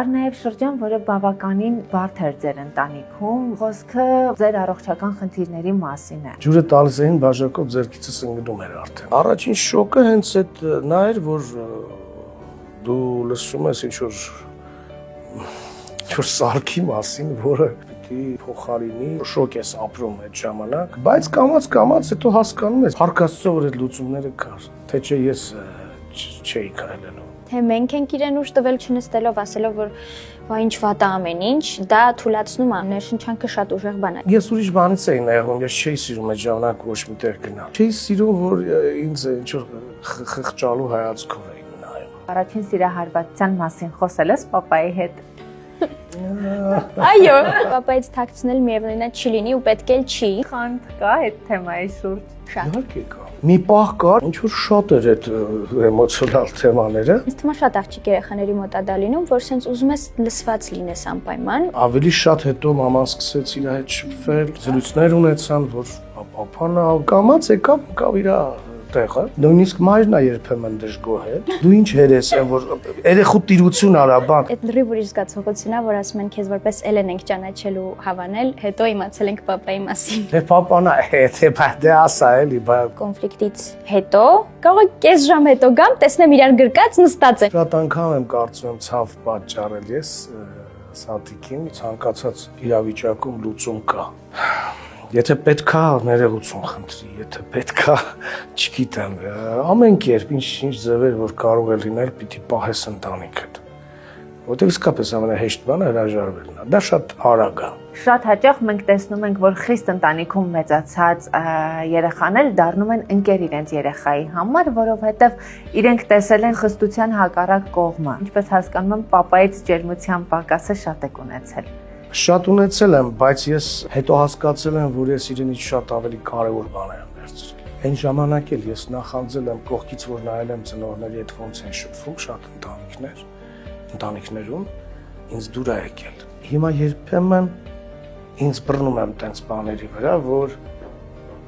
Նաև շրջան, որը բավականին բարդ էր ձեր ընտանիքում, խոսքը ձեր առողջական խնդիրների մասին է։ Ջուրը տալիս էին բաժակով ձեռքիցս ընկնում էր արդեն։ Առաջին շոկը հենց այդ նա էր, որ դու լսում ես ինչ-որ սարքի մասին, որը պիտի փոխարինի, շոկ ես ապրում այդ ժամանակ, բայց կամաց հետո հասկանում ես, Փառք Աստծո, որ այդ լուծումները կար, թե չէ ես չէի կարելելու։ Թե մենք ենք իրեն ուժ տվել չնստելով, ասելով, որ վա ինչ վատ է ամեն ինչ, դա թույլատնում է, ներշնչանքը շատ ուժեղ բան է։ Ես ուրիշ բանից էի նայում, ես չէի սիրում այդ ժամանակ ոչ միտեղ գնալ։ Չէի սիրում, որ ինձ ինչ-որ խղճալու հայացքով էի նայում։ Առաջին սիրահարվածության մասին խոսել ես պապայի հետ։ Այո, պապայից թաքցնել միևնույն է չի լինի ու պետք էլ չի։ Խանդ կա այդ թեմայի շուրջ։ Շատ։ Իհարկե կա։ Մի պահ կար, ինչ որ շատ էր այդ էմոցիոնալ թեմաները։ Ինձ թվում է շատ աղջիկ երեխաների մոտ է դա լինում, որ սենց ուզում ես լսված լինես անպայման։ Ավելի շատ հետո մաման սկսեց իր հետ շփվել, զրույցներ ունեցան, որ պապան կամաց եկավ իր տեղը։ Նույնիսկ մայրն է երբեմն դժգոհել։ Դու ինչ հերես եմ, որ երեխու տիրություն արա, բան։ Այդ լրիվ ուրիշ զգացողություն է, որ ասում են քեզ որպես Էլեն ենք ճանաչել ու հավանել, հետո իմացել ենք պապայի մասին։ Թե պապան է, թե դե ասա էլի, բա Կոնֆլիկտից հետո կարող է կես ժամ հետո գամ, տեսնեմ իրար գրկած նստած է։ շատ անգամ եմ կարծում եմ ցավ պատճառել ես Սատիկին, ցանկացած իրավիճակում լուծում կա։ Եթե պետքա ներողություն խնդրի, եթե պետքա, չգիտեմ, ամեն կերպ ինչ ձևեր որ կարող է լինել, պիտի պահես ընտանիքդ։ Որտեղ իսկապես ամենահեշտ բանը հրաժարվելն է։ Դա շատ արագ է։ Շատ հաճախ մենք տեսնում ենք, որ խիստ ընտանիքում մեծացած երեխաները դառնում են ընկեր իրենց երեխայի համար, որովհետև իրենք տեսել են խստության հակառակ կողմը։ Ինչպես հասկանում եմ, պապայից ջերմության պակասը շատ եք ունեցել։ Շատ ունեցել եմ, բայց ես հետո հասկացել եմ, որ ես իրենից շատ ավելի կարևոր բան եմ վերցրել։ Այն ժամանակ էլ ես նախանձել եմ կողքից, որ նայել եմ ծնողների հետ ոնց են շփվում շատ ընտանիքներում, ինձ դուր է եկել։ Հիմա երբեմն ինձ բռնում եմ տենց բաների վրա, որ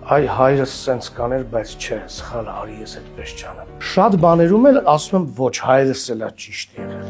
այ հայրս սենց կաներ, բայց չէ, սխալ արի ես այդպես չանեմ։ Շատ բաներում էլ ասում եմ ոչ, հայրս էլ է ճիշտ եղել։